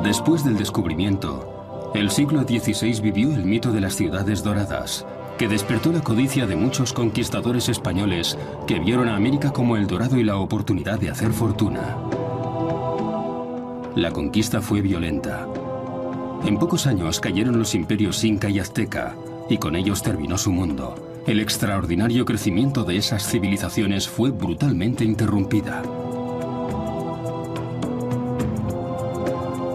Después del descubrimiento, el siglo XVI vivió el mito de las ciudades doradas, que despertó la codicia de muchos conquistadores españoles que vieron a América como el dorado y la oportunidad de hacer fortuna. La conquista fue violenta. En pocos años cayeron los imperios Inca y Azteca, y con ellos terminó su mundo. El extraordinario crecimiento de esas civilizaciones fue brutalmente interrumpida.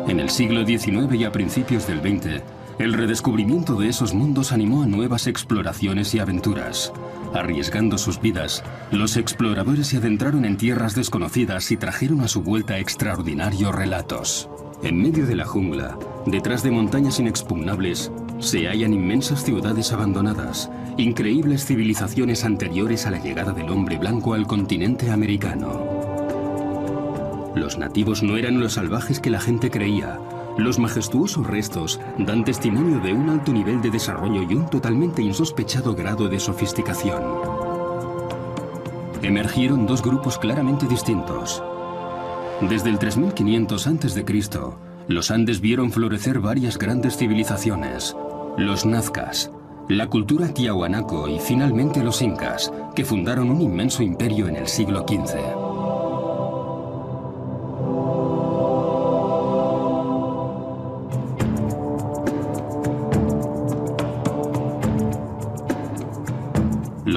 En el siglo XIX y a principios del XX, el redescubrimiento de esos mundos animó a nuevas exploraciones y aventuras. Arriesgando sus vidas, los exploradores se adentraron en tierras desconocidas y trajeron a su vuelta extraordinarios relatos. En medio de la jungla, detrás de montañas inexpugnables, se hallan inmensas ciudades abandonadas, increíbles civilizaciones anteriores a la llegada del hombre blanco al continente americano. Los nativos no eran los salvajes que la gente creía. Los majestuosos restos dan testimonio de un alto nivel de desarrollo y un totalmente insospechado grado de sofisticación. Emergieron dos grupos claramente distintos. Desde el 3500 a.C., los Andes vieron florecer varias grandes civilizaciones. Los nazcas, la cultura tiahuanaco y finalmente los incas, que fundaron un inmenso imperio en el siglo XV.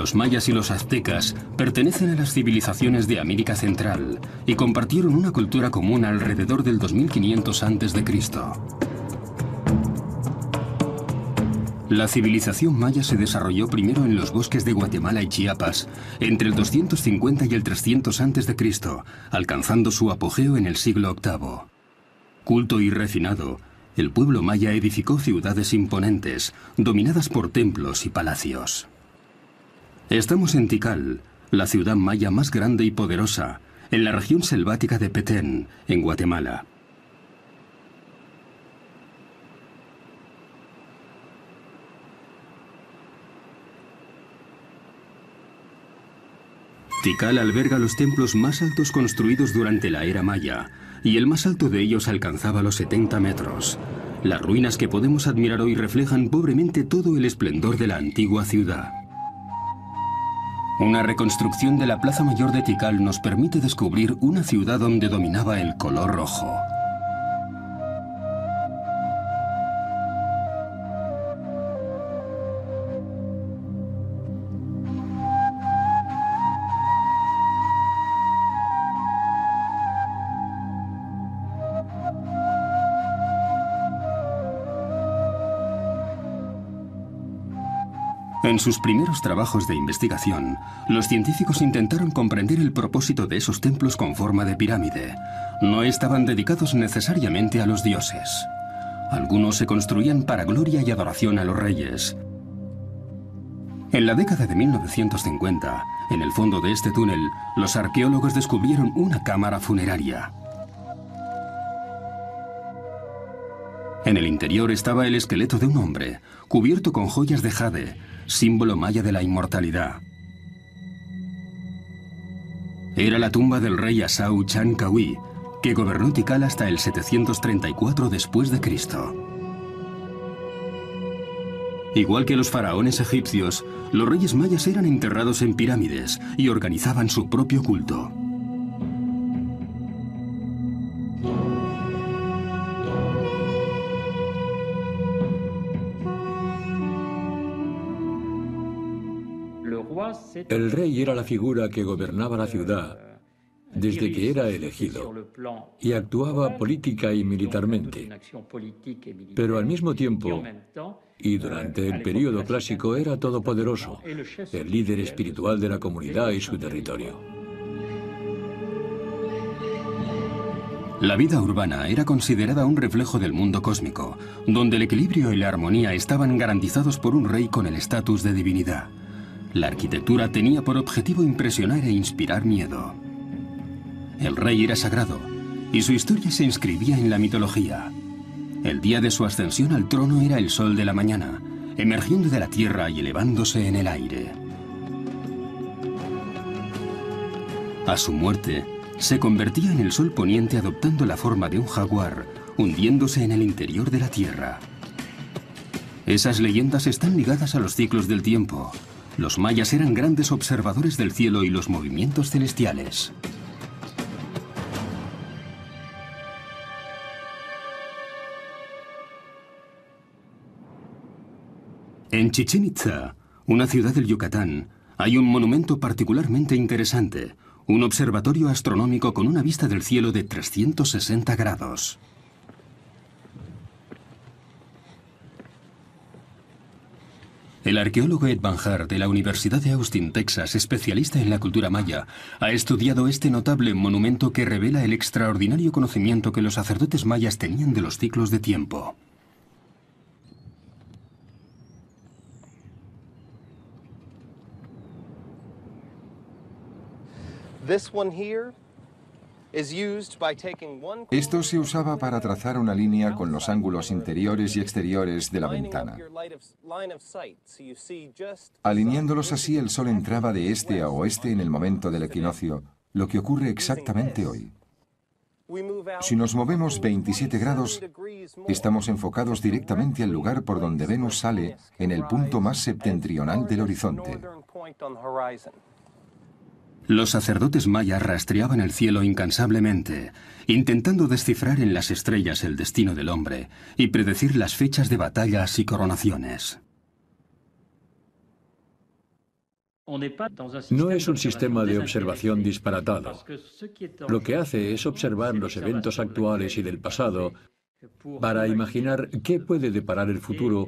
Los mayas y los aztecas pertenecen a las civilizaciones de América Central y compartieron una cultura común alrededor del 2500 a.C. La civilización maya se desarrolló primero en los bosques de Guatemala y Chiapas entre el 250 y el 300 a.C., alcanzando su apogeo en el siglo VIII. Culto y refinado, el pueblo maya edificó ciudades imponentes, dominadas por templos y palacios. Estamos en Tikal, la ciudad maya más grande y poderosa, en la región selvática de Petén, en Guatemala. Tikal alberga los templos más altos construidos durante la era maya, y el más alto de ellos alcanzaba los 70 metros. Las ruinas que podemos admirar hoy reflejan pobremente todo el esplendor de la antigua ciudad. Una reconstrucción de la Plaza Mayor de Tikal nos permite descubrir una ciudad donde dominaba el color rojo. En sus primeros trabajos de investigación, los científicos intentaron comprender el propósito de esos templos con forma de pirámide. No estaban dedicados necesariamente a los dioses. Algunos se construían para gloria y adoración a los reyes. En la década de 1950, en el fondo de este túnel, los arqueólogos descubrieron una cámara funeraria. En el interior estaba el esqueleto de un hombre, cubierto con joyas de jade, símbolo maya de la inmortalidad. Era la tumba del rey Asau Chancahui, que gobernó Tikal hasta el 734 después de Cristo. Igual que los faraones egipcios, los reyes mayas eran enterrados en pirámides y organizaban su propio culto. El rey era la figura que gobernaba la ciudad desde que era elegido y actuaba política y militarmente. Pero al mismo tiempo, y durante el período clásico, era todopoderoso, el líder espiritual de la comunidad y su territorio. La vida urbana era considerada un reflejo del mundo cósmico, donde el equilibrio y la armonía estaban garantizados por un rey con el estatus de divinidad. La arquitectura tenía por objetivo impresionar e inspirar miedo. El rey era sagrado, y su historia se inscribía en la mitología. El día de su ascensión al trono era el sol de la mañana, emergiendo de la tierra y elevándose en el aire. A su muerte, se convertía en el sol poniente adoptando la forma de un jaguar, hundiéndose en el interior de la Tierra. Esas leyendas están ligadas a los ciclos del tiempo. Los mayas eran grandes observadores del cielo y los movimientos celestiales. En Chichén Itzá, una ciudad del Yucatán, hay un monumento particularmente interesante, un observatorio astronómico con una vista del cielo de 360 grados. El arqueólogo Ed Van Haar de la Universidad de Austin, Texas, especialista en la cultura maya, ha estudiado este notable monumento que revela el extraordinario conocimiento que los sacerdotes mayas tenían de los ciclos de tiempo. Esto se usaba para trazar una línea con los ángulos interiores y exteriores de la ventana. Alineándolos así, el sol entraba de este a oeste en el momento del equinoccio, lo que ocurre exactamente hoy. Si nos movemos 27 grados, estamos enfocados directamente al lugar por donde Venus sale en el punto más septentrional del horizonte. Los sacerdotes mayas rastreaban el cielo incansablemente, intentando descifrar en las estrellas el destino del hombre y predecir las fechas de batallas y coronaciones. No es un sistema de observación disparatado. Lo que hace es observar los eventos actuales y del pasado para imaginar qué puede deparar el futuro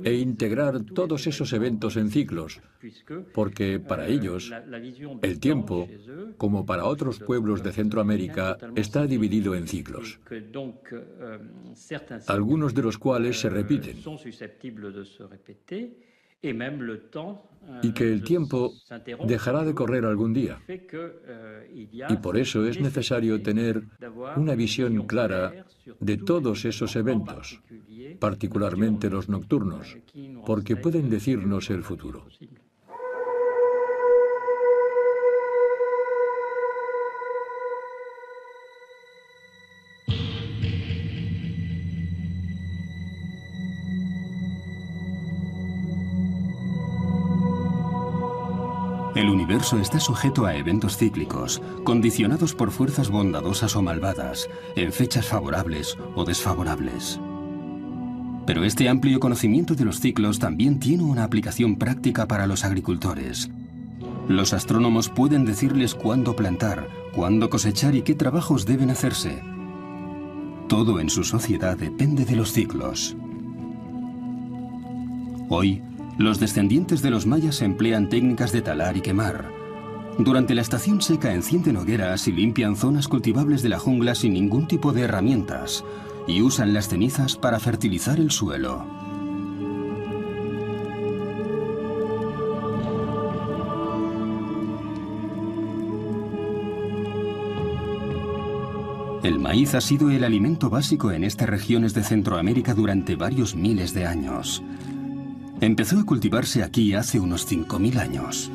e integrar todos esos eventos en ciclos, porque para ellos el tiempo, como para otros pueblos de Centroamérica, está dividido en ciclos, algunos de los cuales se repiten, y que el tiempo dejará de correr algún día. Y por eso es necesario tener una visión clara de todos esos eventos, particularmente los nocturnos, porque pueden decirnos el futuro. El universo está sujeto a eventos cíclicos, condicionados por fuerzas bondadosas o malvadas, en fechas favorables o desfavorables. Pero este amplio conocimiento de los ciclos también tiene una aplicación práctica para los agricultores. Los astrónomos pueden decirles cuándo plantar, cuándo cosechar y qué trabajos deben hacerse. Todo en su sociedad depende de los ciclos. Hoy, los descendientes de los mayas emplean técnicas de talar y quemar. Durante la estación seca encienden hogueras y limpian zonas cultivables de la jungla sin ningún tipo de herramientas, y usan las cenizas para fertilizar el suelo. El maíz ha sido el alimento básico en estas regiones de Centroamérica durante varios miles de años. Empezó a cultivarse aquí hace unos 5000 años.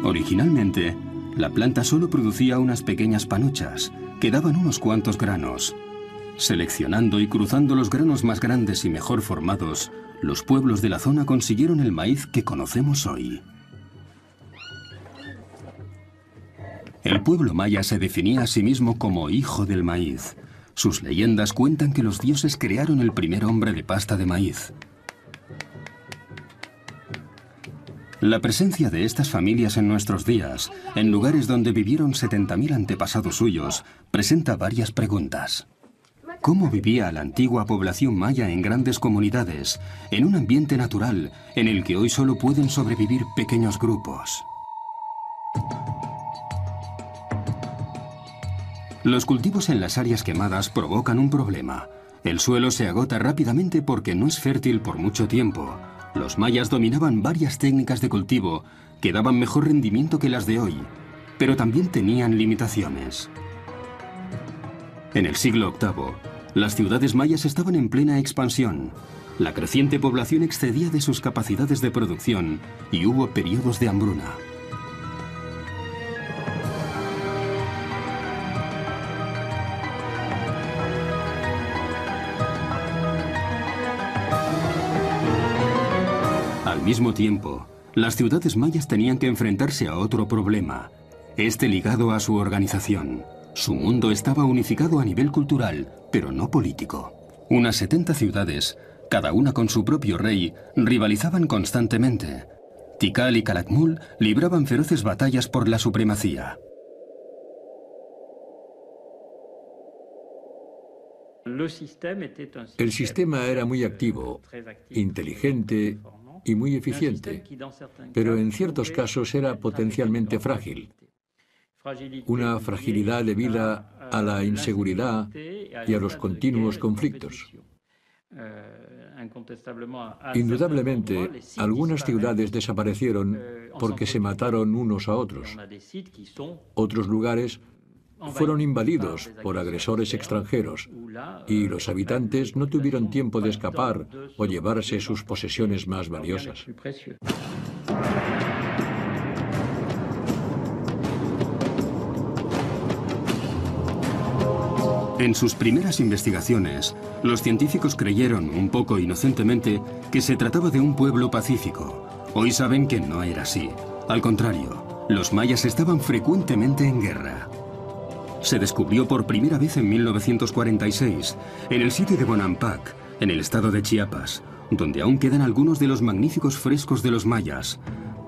Originalmente, la planta solo producía unas pequeñas panuchas, que daban unos cuantos granos. Seleccionando y cruzando los granos más grandes y mejor formados, los pueblos de la zona consiguieron el maíz que conocemos hoy. El pueblo maya se definía a sí mismo como hijo del maíz. Sus leyendas cuentan que los dioses crearon el primer hombre de pasta de maíz. La presencia de estas familias en nuestros días, en lugares donde vivieron 70.000 antepasados suyos, presenta varias preguntas. ¿Cómo vivía la antigua población maya en grandes comunidades, en un ambiente natural en el que hoy solo pueden sobrevivir pequeños grupos? Los cultivos en las áreas quemadas provocan un problema. El suelo se agota rápidamente porque no es fértil por mucho tiempo. Los mayas dominaban varias técnicas de cultivo que daban mejor rendimiento que las de hoy, pero también tenían limitaciones. En el siglo VIII, las ciudades mayas estaban en plena expansión. La creciente población excedía de sus capacidades de producción y hubo periodos de hambruna. mismo tiempo, las ciudades mayas tenían que enfrentarse a otro problema, este ligado a su organización. Su mundo estaba unificado a nivel cultural, pero no político. Unas 70 ciudades, cada una con su propio rey, rivalizaban constantemente. Tikal y Calakmul libraban feroces batallas por la supremacía. El sistema era muy activo, inteligente y muy eficiente, pero en ciertos casos era potencialmente frágil. Una fragilidad debida a la inseguridad y a los continuos conflictos. Indudablemente, algunas ciudades desaparecieron porque se mataron unos a otros. Otros lugares fueron invadidos por agresores extranjeros y los habitantes no tuvieron tiempo de escapar o llevarse sus posesiones más valiosas. En sus primeras investigaciones, los científicos creyeron, un poco inocentemente, que se trataba de un pueblo pacífico. Hoy saben que no era así. Al contrario, los mayas estaban frecuentemente en guerra. Se descubrió por primera vez en 1946, en el sitio de Bonampak, en el estado de Chiapas, donde aún quedan algunos de los magníficos frescos de los mayas.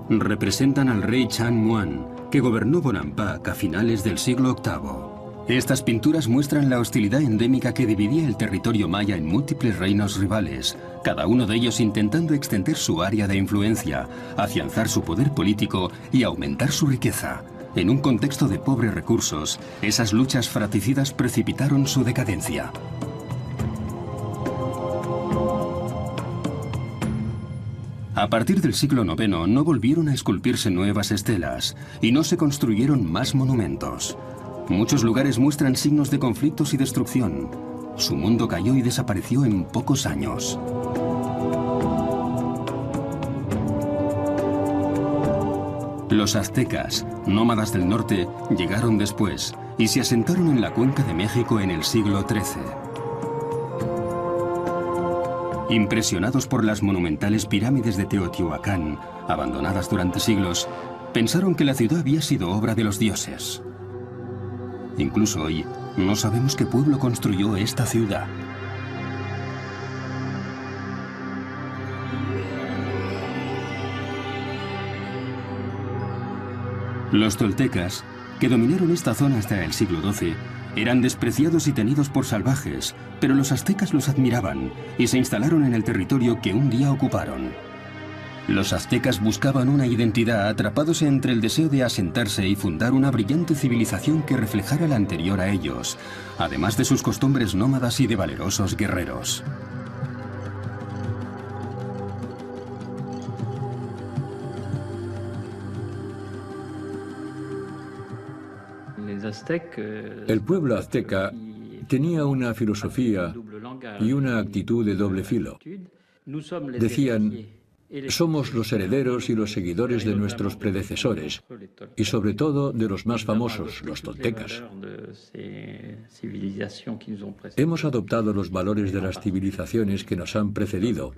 Representan al rey Chan Muan, que gobernó Bonampak a finales del siglo VIII. Estas pinturas muestran la hostilidad endémica que dividía el territorio maya en múltiples reinos rivales, cada uno de ellos intentando extender su área de influencia, afianzar su poder político y aumentar su riqueza. En un contexto de pobres recursos, esas luchas fratricidas precipitaron su decadencia. A partir del siglo IX no volvieron a esculpirse nuevas estelas y no se construyeron más monumentos. Muchos lugares muestran signos de conflictos y destrucción. Su mundo cayó y desapareció en pocos años. Los aztecas, nómadas del norte, llegaron después y se asentaron en la cuenca de México en el siglo XIII. Impresionados por las monumentales pirámides de Teotihuacán, abandonadas durante siglos, pensaron que la ciudad había sido obra de los dioses. Incluso hoy, no sabemos qué pueblo construyó esta ciudad. Los toltecas, que dominaron esta zona hasta el siglo XII, eran despreciados y tenidos por salvajes, pero los aztecas los admiraban y se instalaron en el territorio que un día ocuparon. Los aztecas buscaban una identidad atrapados entre el deseo de asentarse y fundar una brillante civilización que reflejara la anterior a ellos, además de sus costumbres nómadas y de valerosos guerreros. El pueblo azteca tenía una filosofía y una actitud de doble filo. Decían: somos los herederos y los seguidores de nuestros predecesores, y sobre todo de los más famosos, los toltecas. Hemos adoptado los valores de las civilizaciones que nos han precedido,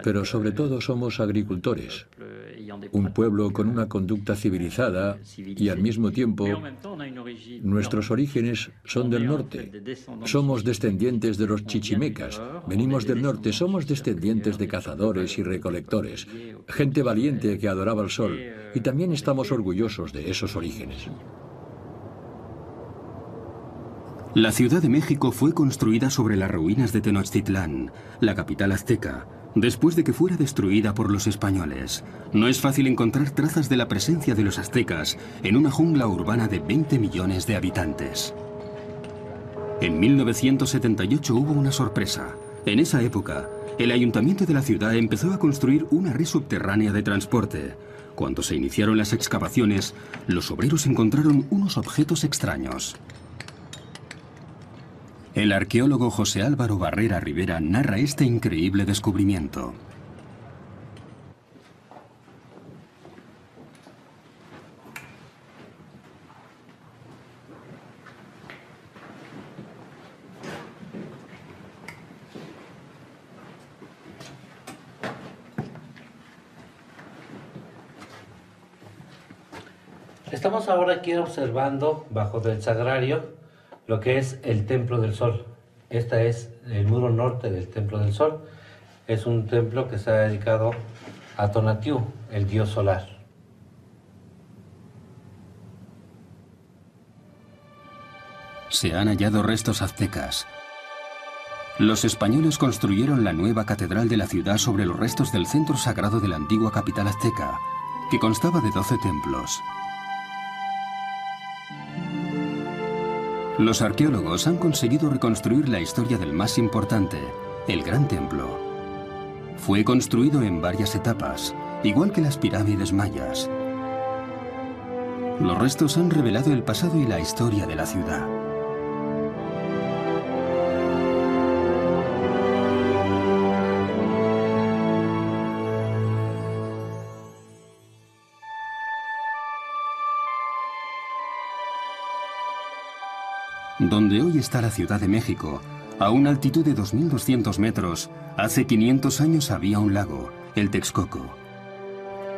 pero sobre todo somos agricultores, un pueblo con una conducta civilizada y al mismo tiempo nuestros orígenes son del norte. Somos descendientes de los chichimecas, venimos del norte, somos descendientes de cazadores y recolectores, gente valiente que adoraba el sol, y también estamos orgullosos de esos orígenes. La Ciudad de México fue construida sobre las ruinas de Tenochtitlán, la capital azteca, después de que fuera destruida por los españoles. No es fácil encontrar trazas de la presencia de los aztecas en una jungla urbana de 20 millones de habitantes. En 1978 hubo una sorpresa. En esa época, el ayuntamiento de la ciudad empezó a construir una red subterránea de transporte. Cuando se iniciaron las excavaciones, los obreros encontraron unos objetos extraños. El arqueólogo José Álvaro Barrera Rivera narra este increíble descubrimiento. Estamos ahora aquí observando, bajo del sagrario, lo que es el Templo del Sol. Este es el muro norte del Templo del Sol. Es un templo que se ha dedicado a Tonatiuh, el dios solar. Se han hallado restos aztecas. Los españoles construyeron la nueva catedral de la ciudad sobre los restos del centro sagrado de la antigua capital azteca, que constaba de 12 templos. Los arqueólogos han conseguido reconstruir la historia del más importante, el Gran Templo. Fue construido en varias etapas, igual que las pirámides mayas. Los restos han revelado el pasado y la historia de la ciudad. Donde hoy está la Ciudad de México, a una altitud de 2.200 metros, hace 500 años había un lago, el Texcoco.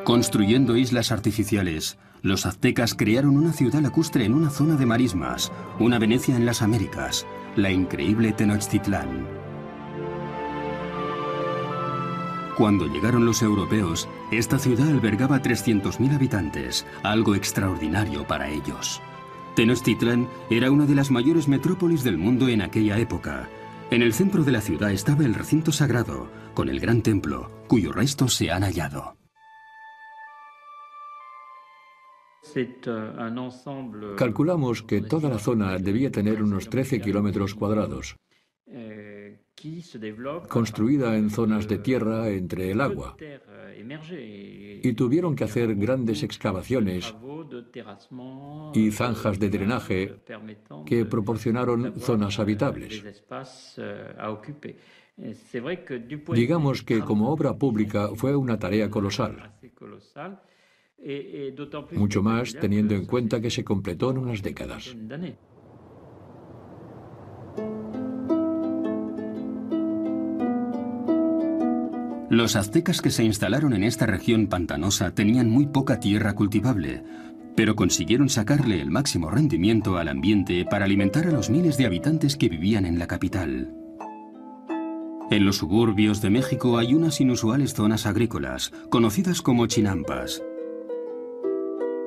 Construyendo islas artificiales, los aztecas crearon una ciudad lacustre en una zona de marismas, una Venecia en las Américas, la increíble Tenochtitlán. Cuando llegaron los europeos, esta ciudad albergaba 300.000 habitantes, algo extraordinario para ellos. Tenochtitlán era una de las mayores metrópolis del mundo en aquella época. En el centro de la ciudad estaba el recinto sagrado, con el gran templo, cuyos restos se han hallado. Calculamos que toda la zona debía tener unos 13 kilómetros cuadrados, construida en zonas de tierra entre el agua, y tuvieron que hacer grandes excavaciones y zanjas de drenaje que proporcionaron zonas habitables. Digamos que como obra pública fue una tarea colosal, mucho más teniendo en cuenta que se completó en unas décadas. Los aztecas que se instalaron en esta región pantanosa tenían muy poca tierra cultivable, pero consiguieron sacarle el máximo rendimiento al ambiente para alimentar a los miles de habitantes que vivían en la capital. En los suburbios de México hay unas inusuales zonas agrícolas, conocidas como chinampas.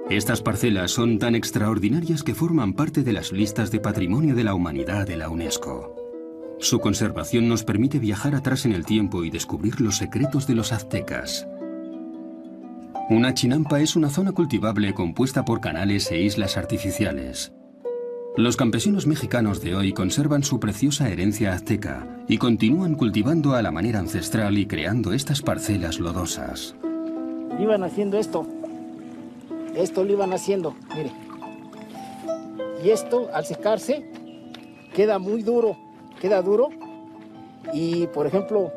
Estas parcelas son tan extraordinarias que forman parte de las listas de Patrimonio de la Humanidad de la UNESCO. Su conservación nos permite viajar atrás en el tiempo y descubrir los secretos de los aztecas. Una chinampa es una zona cultivable compuesta por canales e islas artificiales. Los campesinos mexicanos de hoy conservan su preciosa herencia azteca y continúan cultivando a la manera ancestral y creando estas parcelas lodosas. Iban haciendo esto lo iban haciendo, mire. Y esto, al secarse, queda muy duro. Queda duro y, por ejemplo,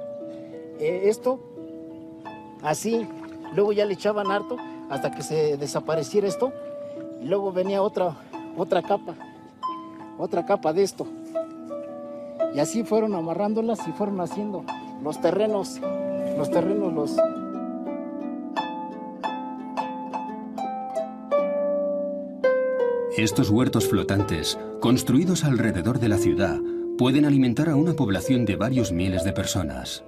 esto, así, luego ya le echaban harto hasta que se desapareciera esto y luego venía otra capa de esto. Y así fueron amarrándolas y fueron haciendo los terrenos. Estos huertos flotantes, construidos alrededor de la ciudad, pueden alimentar a una población de varios miles de personas.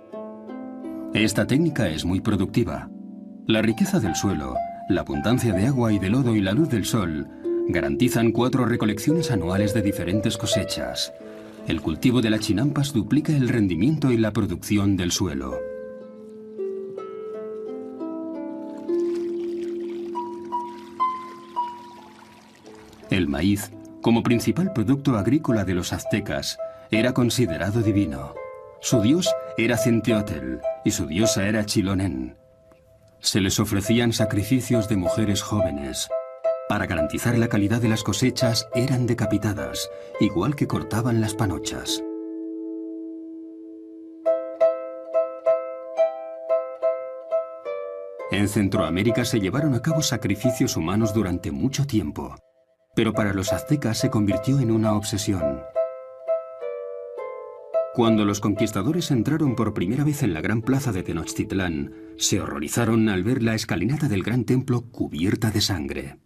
Esta técnica es muy productiva. La riqueza del suelo, la abundancia de agua y de lodo y la luz del sol garantizan 4 recolecciones anuales de diferentes cosechas. El cultivo de las chinampas duplica el rendimiento y la producción del suelo. El maíz, como principal producto agrícola de los aztecas, era considerado divino. Su dios era Centeotl y su diosa era Chilonen. Se les ofrecían sacrificios de mujeres jóvenes. Para garantizar la calidad de las cosechas eran decapitadas, igual que cortaban las panochas. En Centroamérica se llevaron a cabo sacrificios humanos durante mucho tiempo, pero para los aztecas se convirtió en una obsesión. Cuando los conquistadores entraron por primera vez en la gran plaza de Tenochtitlán, se horrorizaron al ver la escalinata del gran templo cubierta de sangre.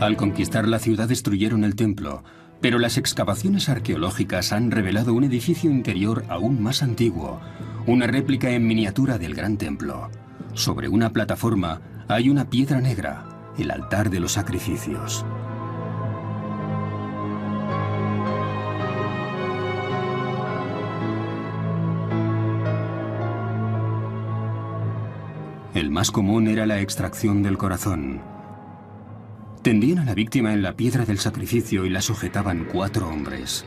Al conquistar la ciudad destruyeron el templo, pero las excavaciones arqueológicas han revelado un edificio interior aún más antiguo, una réplica en miniatura del gran templo. Sobre una plataforma hay una piedra negra, el altar de los sacrificios. El más común era la extracción del corazón. Tendían a la víctima en la piedra del sacrificio y la sujetaban 4 hombres.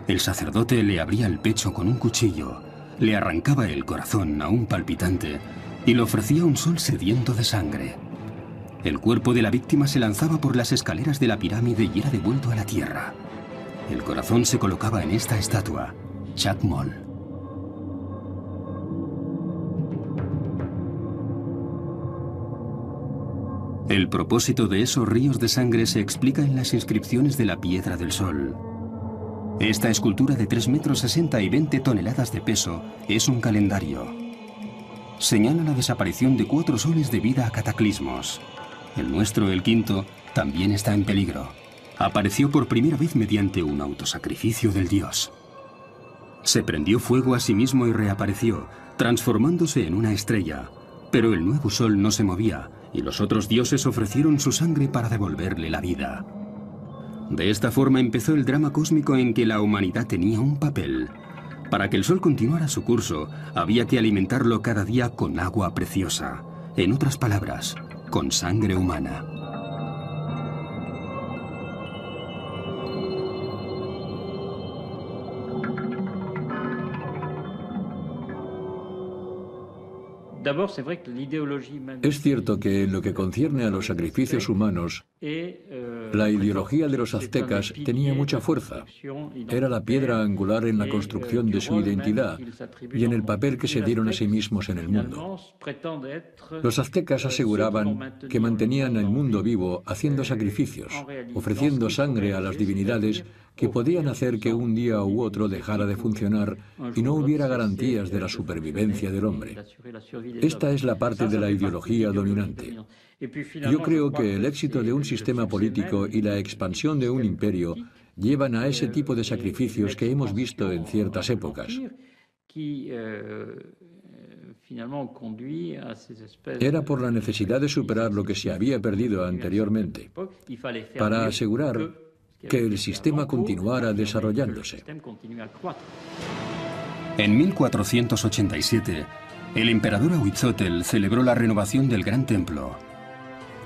El sacerdote le abría el pecho con un cuchillo, le arrancaba el corazón aún palpitante y le ofrecía un sol sediento de sangre. El cuerpo de la víctima se lanzaba por las escaleras de la pirámide y era devuelto a la tierra. El corazón se colocaba en esta estatua, Chacmol. El propósito de esos ríos de sangre se explica en las inscripciones de la Piedra del Sol. Esta escultura de 3,60 metros y 20 toneladas de peso es un calendario. Señala la desaparición de 4 soles debido a cataclismos. El nuestro, el quinto, también está en peligro. Apareció por primera vez mediante un autosacrificio del dios. Se prendió fuego a sí mismo y reapareció, transformándose en una estrella. Pero el nuevo sol no se movía, y los otros dioses ofrecieron su sangre para devolverle la vida. De esta forma empezó el drama cósmico en que la humanidad tenía un papel. Para que el sol continuara su curso, había que alimentarlo cada día con agua preciosa. En otras palabras, con sangre humana. Es cierto que en lo que concierne a los sacrificios humanos, la ideología de los aztecas tenía mucha fuerza. Era la piedra angular en la construcción de su identidad y en el papel que se dieron a sí mismos en el mundo. Los aztecas aseguraban que mantenían el mundo vivo haciendo sacrificios, ofreciendo sangre a las divinidades que podían hacer que un día u otro dejara de funcionar y no hubiera garantías de la supervivencia del hombre. Esta es la parte de la ideología dominante. Yo creo que el éxito de un sistema político y la expansión de un imperio llevan a ese tipo de sacrificios que hemos visto en ciertas épocas. Era por la necesidad de superar lo que se había perdido anteriormente, para asegurar que el sistema continuara desarrollándose. En 1487, el emperador Ahuitzotl celebró la renovación del Gran Templo.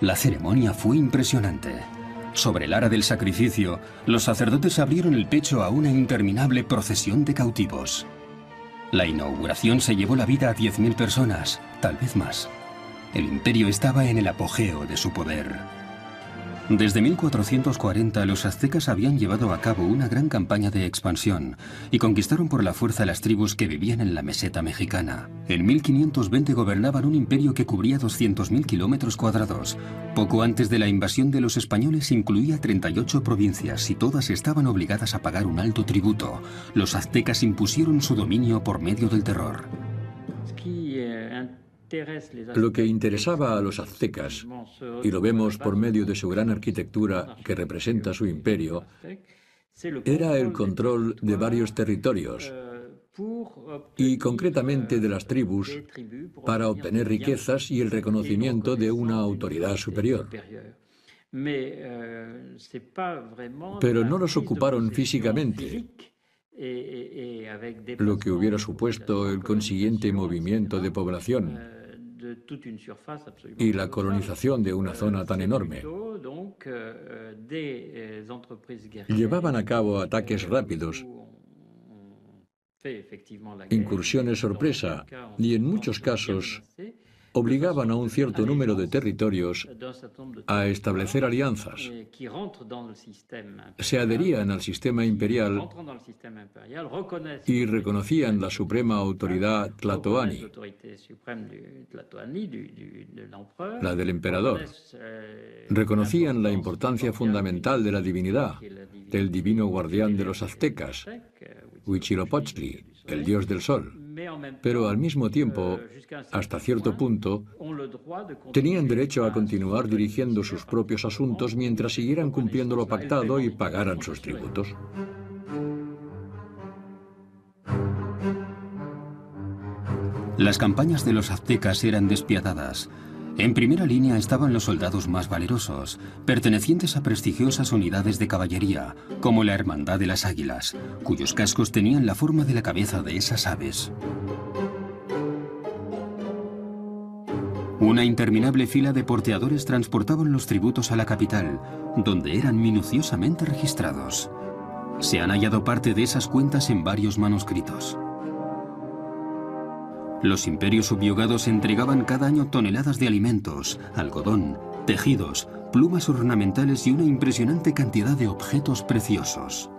La ceremonia fue impresionante. Sobre el ara del sacrificio, los sacerdotes abrieron el pecho a una interminable procesión de cautivos. La inauguración se llevó la vida a 10.000 personas, tal vez más. El imperio estaba en el apogeo de su poder. Desde 1440 los aztecas habían llevado a cabo una gran campaña de expansión y conquistaron por la fuerza las tribus que vivían en la meseta mexicana. En 1520 gobernaban un imperio que cubría 200.000 kilómetros cuadrados. Poco antes de la invasión de los españoles incluía 38 provincias y todas estaban obligadas a pagar un alto tributo. Los aztecas impusieron su dominio por medio del terror. Lo que interesaba a los aztecas, y lo vemos por medio de su gran arquitectura que representa su imperio, era el control de varios territorios, y concretamente de las tribus, para obtener riquezas y el reconocimiento de una autoridad superior. Pero no los ocuparon físicamente, lo que hubiera supuesto el consiguiente movimiento de población y la colonización de una zona tan enorme. Llevaban a cabo ataques rápidos, incursiones sorpresa y en muchos casos obligaban a un cierto número de territorios a establecer alianzas. Se adherían al sistema imperial y reconocían la suprema autoridad tlatoani, la del emperador. Reconocían la importancia fundamental de la divinidad, del divino guardián de los aztecas, Huitzilopochtli, el dios del sol. Pero al mismo tiempo, hasta cierto punto, Tenían derecho a continuar dirigiendo sus propios asuntos mientras siguieran cumpliendo lo pactado y pagaran sus tributos. Las campañas de los aztecas eran despiadadas. En primera línea estaban los soldados más valerosos, pertenecientes a prestigiosas unidades de caballería, como la Hermandad de las Águilas, cuyos cascos tenían la forma de la cabeza de esas aves. Una interminable fila de porteadores transportaban los tributos a la capital, donde eran minuciosamente registrados. Se han hallado parte de esas cuentas en varios manuscritos. Los imperios subyugados entregaban cada año toneladas de alimentos, algodón, tejidos, plumas ornamentales y una impresionante cantidad de objetos preciosos.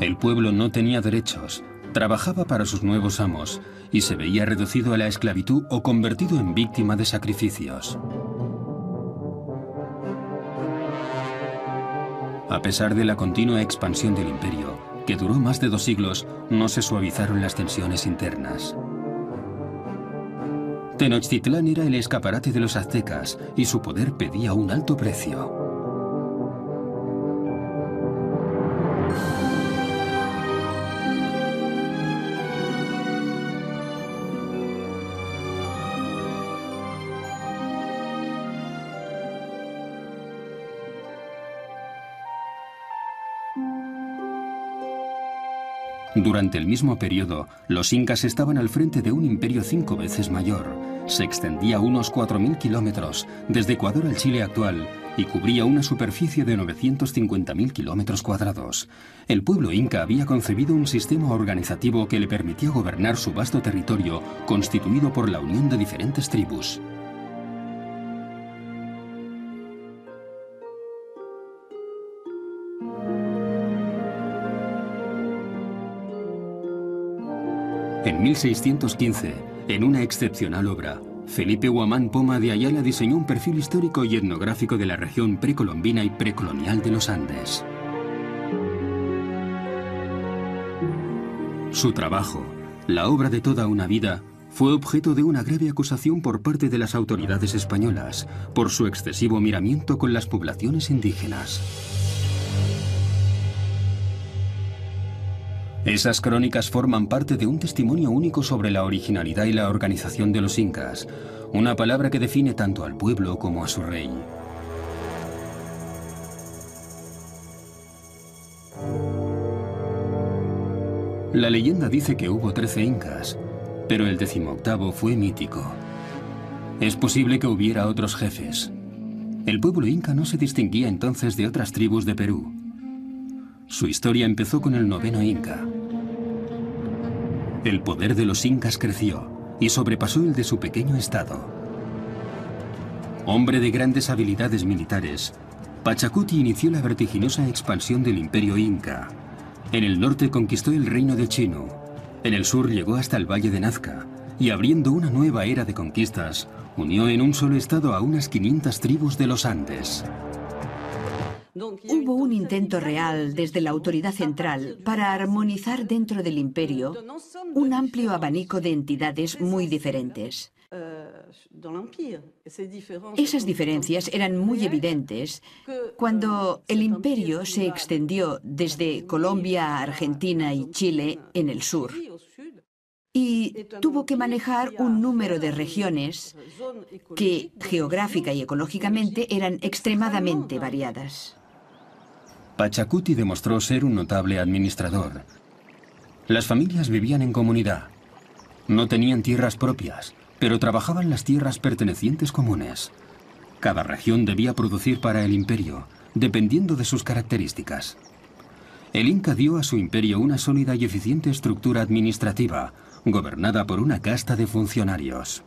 El pueblo no tenía derechos, trabajaba para sus nuevos amos y se veía reducido a la esclavitud o convertido en víctima de sacrificios. A pesar de la continua expansión del imperio, que duró más de 2 siglos, no se suavizaron las tensiones internas. Tenochtitlán era el escaparate de los aztecas y su poder pedía un alto precio. Durante el mismo periodo, los incas estaban al frente de un imperio 5 veces mayor. Se extendía unos 4.000 kilómetros, desde Ecuador al Chile actual, y cubría una superficie de 950.000 kilómetros cuadrados. El pueblo inca había concebido un sistema organizativo que le permitía gobernar su vasto territorio, constituido por la unión de diferentes tribus. En 1615, en una excepcional obra, Felipe Huamán Poma de Ayala diseñó un perfil histórico y etnográfico de la región precolombina y precolonial de los Andes. Su trabajo, la obra de toda una vida, fue objeto de una grave acusación por parte de las autoridades españolas por su excesivo miramiento con las poblaciones indígenas. Esas crónicas forman parte de un testimonio único sobre la originalidad y la organización de los incas, una palabra que define tanto al pueblo como a su rey. La leyenda dice que hubo 13 incas, pero el 18º fue mítico. Es posible que hubiera otros jefes. El pueblo inca no se distinguía entonces de otras tribus de Perú. Su historia empezó con el 9º Inca. El poder de los incas creció y sobrepasó el de su pequeño estado. Hombre de grandes habilidades militares, Pachacuti inició la vertiginosa expansión del imperio inca. En el norte conquistó el reino de Chino, en el sur llegó hasta el valle de Nazca y abriendo una nueva era de conquistas, unió en un solo estado a unas 500 tribus de los Andes. Hubo un intento real desde la autoridad central para armonizar dentro del imperio un amplio abanico de entidades muy diferentes. Esas diferencias eran muy evidentes cuando el imperio se extendió desde Colombia a Argentina y Chile en el sur y tuvo que manejar un número de regiones que geográfica y ecológicamente eran extremadamente variadas. Pachacuti demostró ser un notable administrador. Las familias vivían en comunidad. No tenían tierras propias, pero trabajaban las tierras pertenecientes comunes. Cada región debía producir para el imperio, dependiendo de sus características. El Inca dio a su imperio una sólida y eficiente estructura administrativa, gobernada por una casta de funcionarios.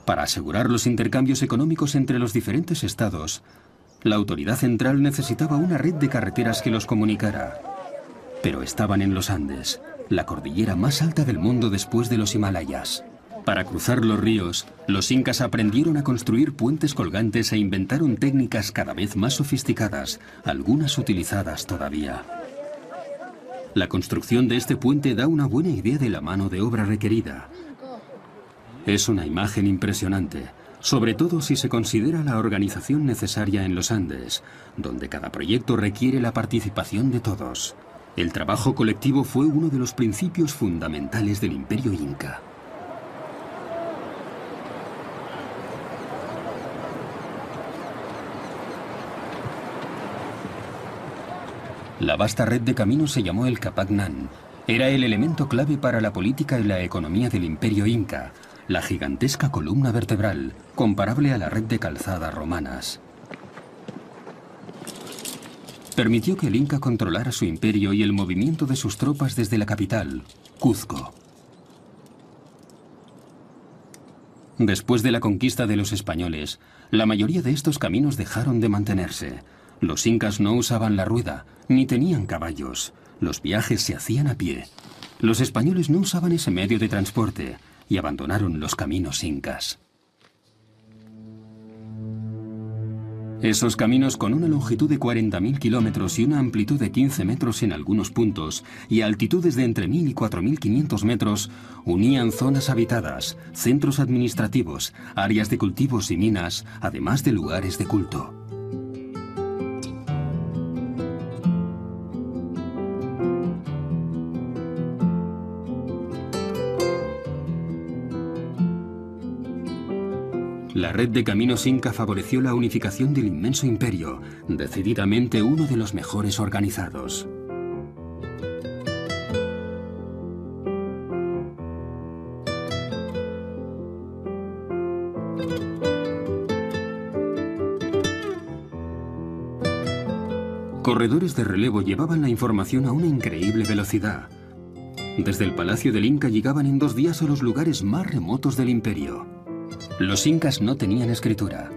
Para asegurar los intercambios económicos entre los diferentes estados, la autoridad central necesitaba una red de carreteras que los comunicara. Pero estaban en los Andes, la cordillera más alta del mundo después de los Himalayas. Para cruzar los ríos, los incas aprendieron a construir puentes colgantes e inventaron técnicas cada vez más sofisticadas, algunas utilizadas todavía. La construcción de este puente da una buena idea de la mano de obra requerida. Es una imagen impresionante, sobre todo si se considera la organización necesaria en los Andes, donde cada proyecto requiere la participación de todos. El trabajo colectivo fue uno de los principios fundamentales del Imperio Inca. La vasta red de caminos se llamó el Capacnán. Era el elemento clave para la política y la economía del Imperio Inca, la gigantesca columna vertebral, comparable a la red de calzadas romanas. Permitió que el Inca controlara su imperio y el movimiento de sus tropas desde la capital, Cuzco. Después de la conquista de los españoles, la mayoría de estos caminos dejaron de mantenerse. Los incas no usaban la rueda, ni tenían caballos. Los viajes se hacían a pie. Los españoles no usaban ese medio de transporte y abandonaron los caminos incas. Esos caminos, con una longitud de 40.000 kilómetros y una amplitud de 15 metros en algunos puntos y altitudes de entre 1.000 y 4.500 metros, unían zonas habitadas, centros administrativos, áreas de cultivos y minas, además de lugares de culto. La red de caminos inca favoreció la unificación del inmenso imperio, decididamente uno de los mejores organizados. Corredores de relevo llevaban la información a una increíble velocidad. Desde el palacio del Inca llegaban en 2 días a los lugares más remotos del imperio. Los incas no tenían escritura.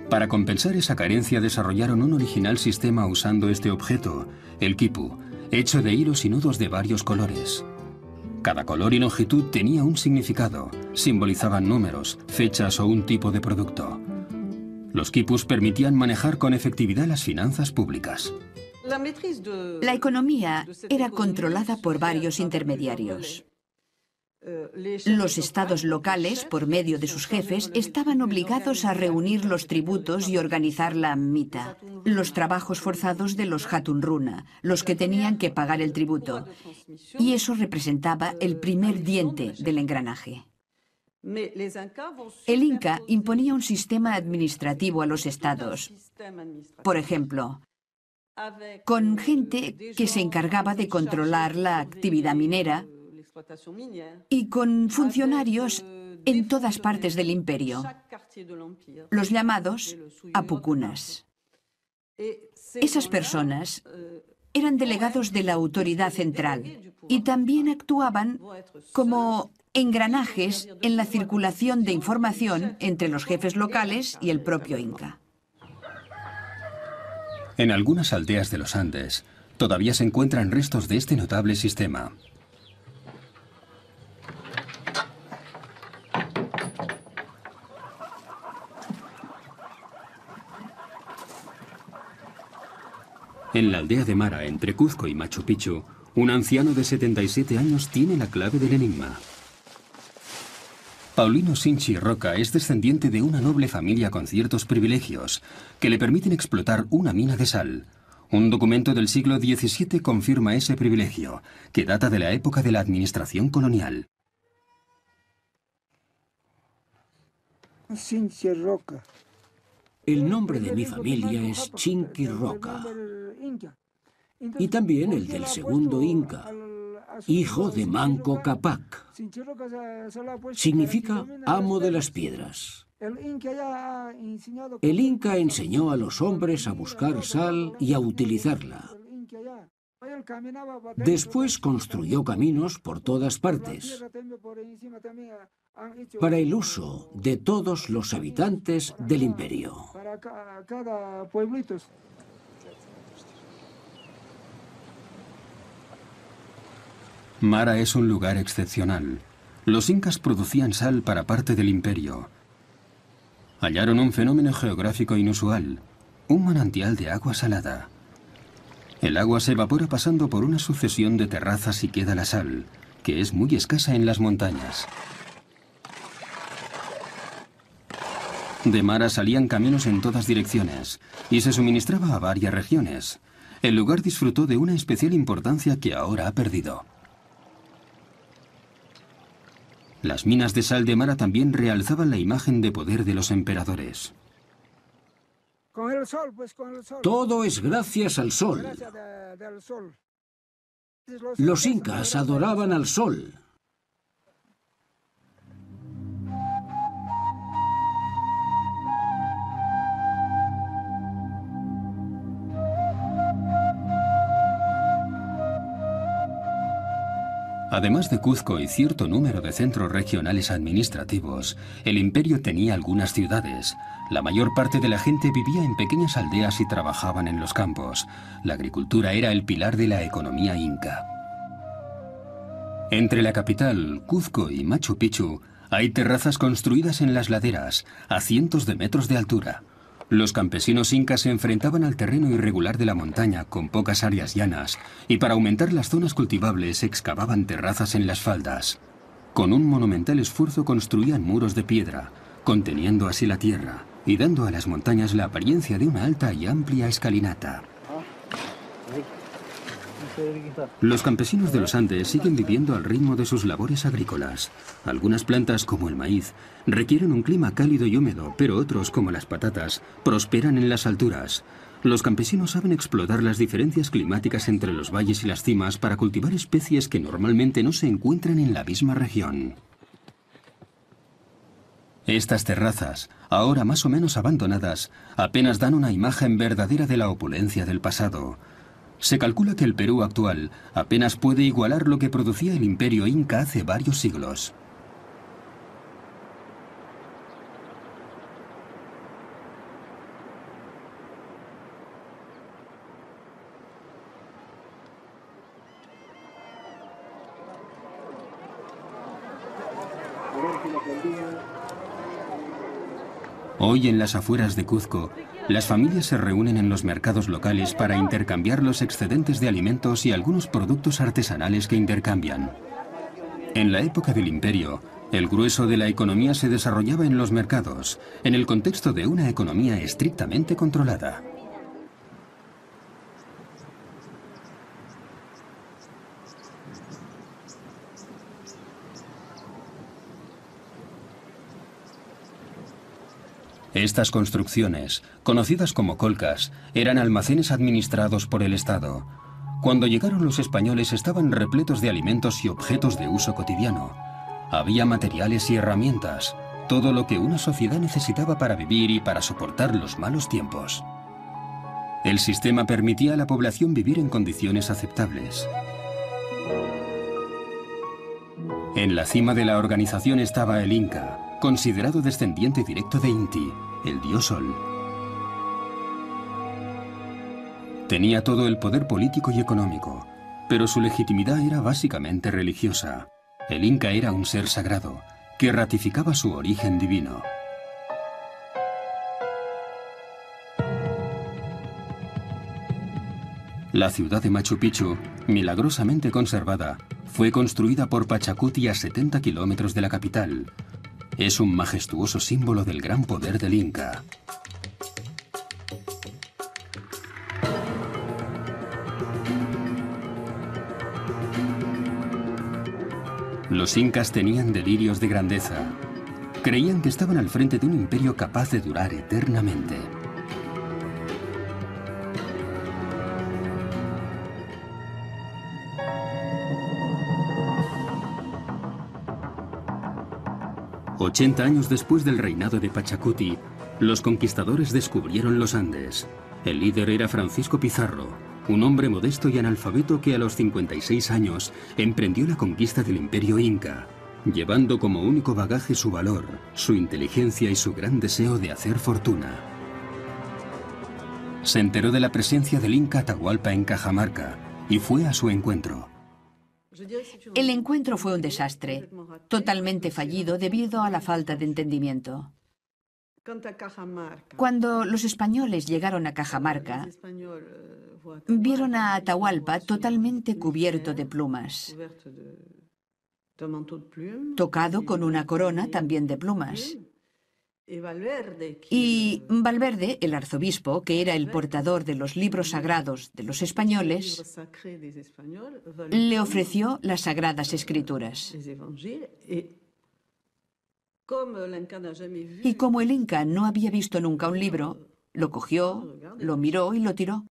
Para compensar esa carencia desarrollaron un original sistema usando este objeto, el quipu, hecho de hilos y nudos de varios colores. Cada color y longitud tenía un significado, simbolizaban números, fechas o un tipo de producto. Los quipus permitían manejar con efectividad las finanzas públicas. La economía era controlada por varios intermediarios. Los estados locales, por medio de sus jefes, estaban obligados a reunir los tributos y organizar la mita, los trabajos forzados de los hatunruna, los que tenían que pagar el tributo. Y eso representaba el primer diente del engranaje. El Inca imponía un sistema administrativo a los estados. Por ejemplo, con gente que se encargaba de controlar la actividad minera y con funcionarios en todas partes del imperio, los llamados apucunas. Esas personas eran delegados de la autoridad central y también actuaban como engranajes en la circulación de información entre los jefes locales y el propio Inca. En algunas aldeas de los Andes todavía se encuentran restos de este notable sistema. En la aldea de Mara, entre Cuzco y Machu Picchu, un anciano de 77 años tiene la clave del enigma. Paulino Sinchi Roca es descendiente de una noble familia con ciertos privilegios que le permiten explotar una mina de sal. Un documento del siglo XVII confirma ese privilegio, que data de la época de la administración colonial. Sinchi Roca. El nombre de mi familia es Chinqui Roca. Y también el del segundo Inca, hijo de Manco Cápac. Significa amo de las piedras. El Inca enseñó a los hombres a buscar sal y a utilizarla. Después construyó caminos por todas partes, para el uso de todos los habitantes del imperio. Mara es un lugar excepcional. Los incas producían sal para parte del imperio. Hallaron un fenómeno geográfico inusual, un manantial de agua salada. El agua se evapora pasando por una sucesión de terrazas y queda la sal, que es muy escasa en las montañas. De Mara salían caminos en todas direcciones y se suministraba a varias regiones. El lugar disfrutó de una especial importancia que ahora ha perdido. Las minas de sal de Mara también realzaban la imagen de poder de los emperadores. Todo es gracias al sol. Los incas adoraban al sol. Además de Cuzco y cierto número de centros regionales administrativos, el imperio tenía algunas ciudades. La mayor parte de la gente vivía en pequeñas aldeas y trabajaban en los campos. La agricultura era el pilar de la economía inca. Entre la capital, Cuzco, y Machu Picchu, hay terrazas construidas en las laderas, a cientos de metros de altura. Los campesinos incas se enfrentaban al terreno irregular de la montaña, con pocas áreas llanas, y para aumentar las zonas cultivables excavaban terrazas en las faldas. Con un monumental esfuerzo construían muros de piedra, conteniendo así la tierra y dando a las montañas la apariencia de una alta y amplia escalinata. Los campesinos de los Andes siguen viviendo al ritmo de sus labores agrícolas. Algunas plantas, como el maíz, requieren un clima cálido y húmedo, pero otros, como las patatas, prosperan en las alturas. Los campesinos saben explotar las diferencias climáticas entre los valles y las cimas para cultivar especies que normalmente no se encuentran en la misma región. Estas terrazas, ahora más o menos abandonadas, apenas dan una imagen verdadera de la opulencia del pasado. Se calcula que el Perú actual apenas puede igualar lo que producía el imperio inca hace varios siglos. Hoy, en las afueras de Cuzco, las familias se reúnen en los mercados locales para intercambiar los excedentes de alimentos y algunos productos artesanales que intercambian. En la época del imperio, el grueso de la economía se desarrollaba en los mercados, en el contexto de una economía estrictamente controlada. Estas construcciones, conocidas como colcas, eran almacenes administrados por el Estado. Cuando llegaron los españoles estaban repletos de alimentos y objetos de uso cotidiano. Había materiales y herramientas, todo lo que una sociedad necesitaba para vivir y para soportar los malos tiempos. El sistema permitía a la población vivir en condiciones aceptables. En la cima de la organización estaba el Inca, considerado descendiente directo de Inti, el dios Sol. Tenía todo el poder político y económico, pero su legitimidad era básicamente religiosa. El Inca era un ser sagrado, que ratificaba su origen divino. La ciudad de Machu Picchu, milagrosamente conservada, fue construida por Pachacuti a 70 kilómetros de la capital. Es un majestuoso símbolo del gran poder del Inca. Los incas tenían delirios de grandeza. Creían que estaban al frente de un imperio capaz de durar eternamente. «80 años después del reinado de Pachacuti, los conquistadores descubrieron los Andes. El líder era Francisco Pizarro, un hombre modesto y analfabeto que a los 56 años emprendió la conquista del imperio inca, llevando como único bagaje su valor, su inteligencia y su gran deseo de hacer fortuna. Se enteró de la presencia del Inca Atahualpa en Cajamarca y fue a su encuentro. El encuentro fue un desastre, totalmente fallido debido a la falta de entendimiento. Cuando los españoles llegaron a Cajamarca, vieron a Atahualpa totalmente cubierto de plumas, tocado con una corona también de plumas. Y Valverde, el arzobispo, que era el portador de los libros sagrados de los españoles, le ofreció las Sagradas Escrituras. Y como el Inca no había visto nunca un libro, lo cogió, lo miró y lo tiró.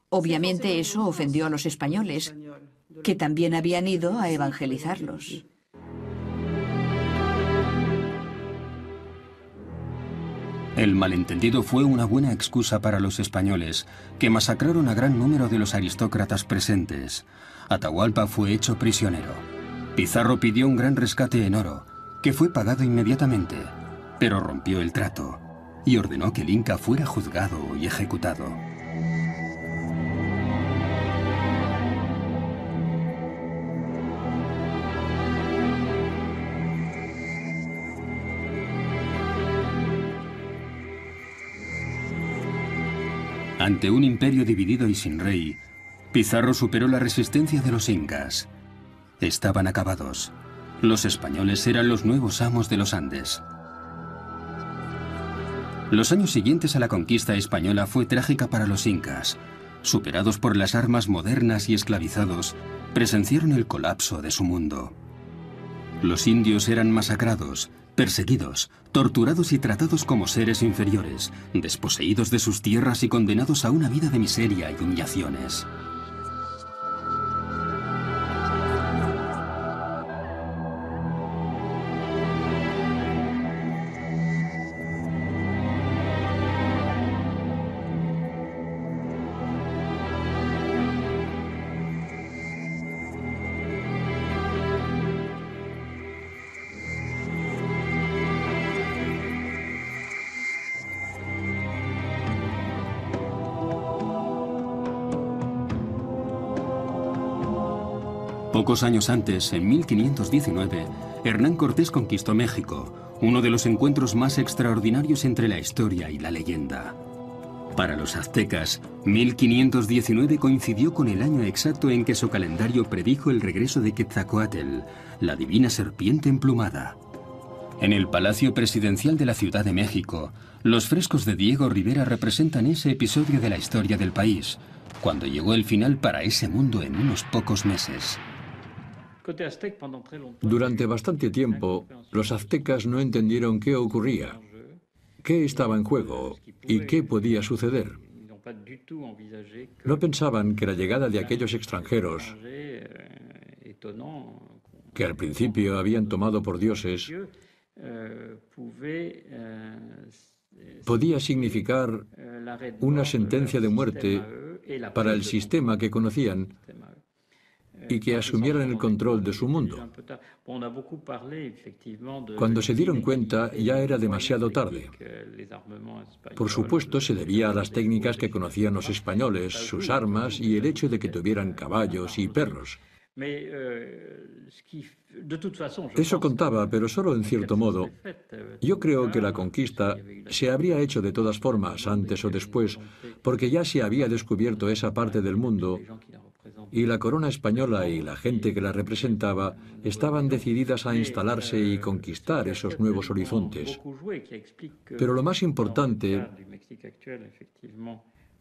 Obviamente eso ofendió a los españoles, que también habían ido a evangelizarlos. El malentendido fue una buena excusa para los españoles, que masacraron a gran número de los aristócratas presentes. Atahualpa fue hecho prisionero. Pizarro pidió un gran rescate en oro, que fue pagado inmediatamente, pero rompió el trato y ordenó que el Inca fuera juzgado y ejecutado. Ante un imperio dividido y sin rey, Pizarro superó la resistencia de los incas. Estaban acabados. Los españoles eran los nuevos amos de los Andes. Los años siguientes a la conquista española fue trágica para los incas. Superados por las armas modernas y esclavizados, presenciaron el colapso de su mundo. Los indios eran masacrados, perseguidos, torturados y tratados como seres inferiores, desposeídos de sus tierras y condenados a una vida de miseria y humillaciones. Pocos años antes, en 1519, Hernán Cortés conquistó México, uno de los encuentros más extraordinarios entre la historia y la leyenda. Para los aztecas, 1519 coincidió con el año exacto en que su calendario predijo el regreso de Quetzalcóatl, la divina serpiente emplumada. En el Palacio Presidencial de la Ciudad de México, los frescos de Diego Rivera representan ese episodio de la historia del país, cuando llegó el final para ese mundo en unos pocos meses. Durante bastante tiempo, los aztecas no entendieron qué ocurría, qué estaba en juego y qué podía suceder. No pensaban que la llegada de aquellos extranjeros, que al principio habían tomado por dioses, podía significar una sentencia de muerte para el sistema que conocían y que asumieran el control de su mundo. Cuando se dieron cuenta, ya era demasiado tarde. Por supuesto, se debía a las técnicas que conocían los españoles, sus armas y el hecho de que tuvieran caballos y perros. Eso contaba, pero solo en cierto modo. Yo creo que la conquista se habría hecho de todas formas, antes o después, porque ya se había descubierto esa parte del mundo y la corona española y la gente que la representaba estaban decididas a instalarse y conquistar esos nuevos horizontes. Pero lo más importante,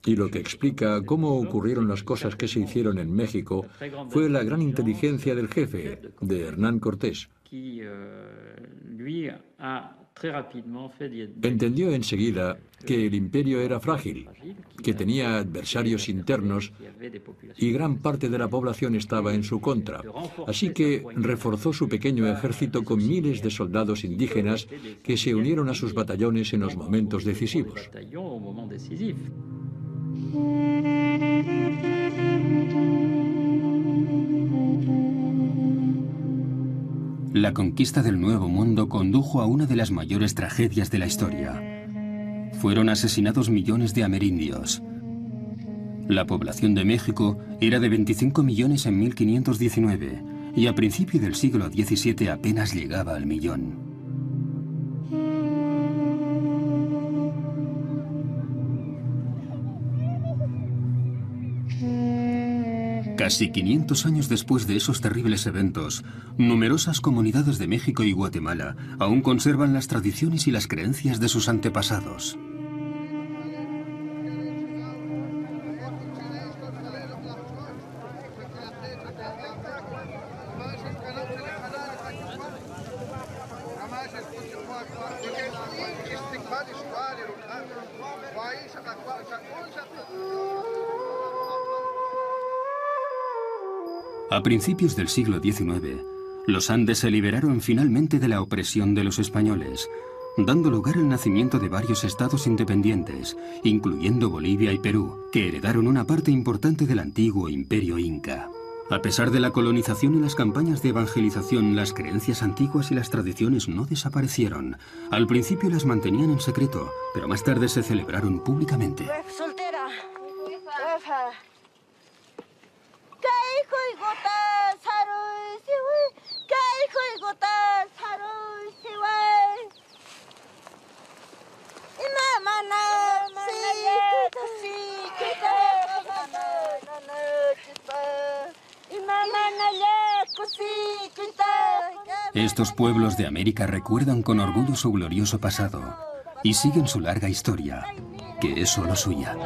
y lo que explica cómo ocurrieron las cosas que se hicieron en México, fue la gran inteligencia del jefe, de Hernán Cortés. Entendió enseguida que el imperio era frágil, que tenía adversarios internos y gran parte de la población estaba en su contra. Así que reforzó su pequeño ejército con miles de soldados indígenas que se unieron a sus batallones en los momentos decisivos. La conquista del Nuevo Mundo condujo a una de las mayores tragedias de la historia. Fueron asesinados millones de amerindios. La población de México era de 25 millones en 1519 y a principios del siglo XVII apenas llegaba al millón. Casi 500 años después de esos terribles eventos, numerosas comunidades de México y Guatemala aún conservan las tradiciones y las creencias de sus antepasados. A principios del siglo XIX, los Andes se liberaron finalmente de la opresión de los españoles, dando lugar al nacimiento de varios estados independientes, incluyendo Bolivia y Perú, que heredaron una parte importante del antiguo imperio inca. A pesar de la colonización y las campañas de evangelización, las creencias antiguas y las tradiciones no desaparecieron. Al principio las mantenían en secreto, pero más tarde se celebraron públicamente. Soltera. Estos pueblos de América recuerdan con orgullo su glorioso pasado y siguen su larga historia, que es solo suya.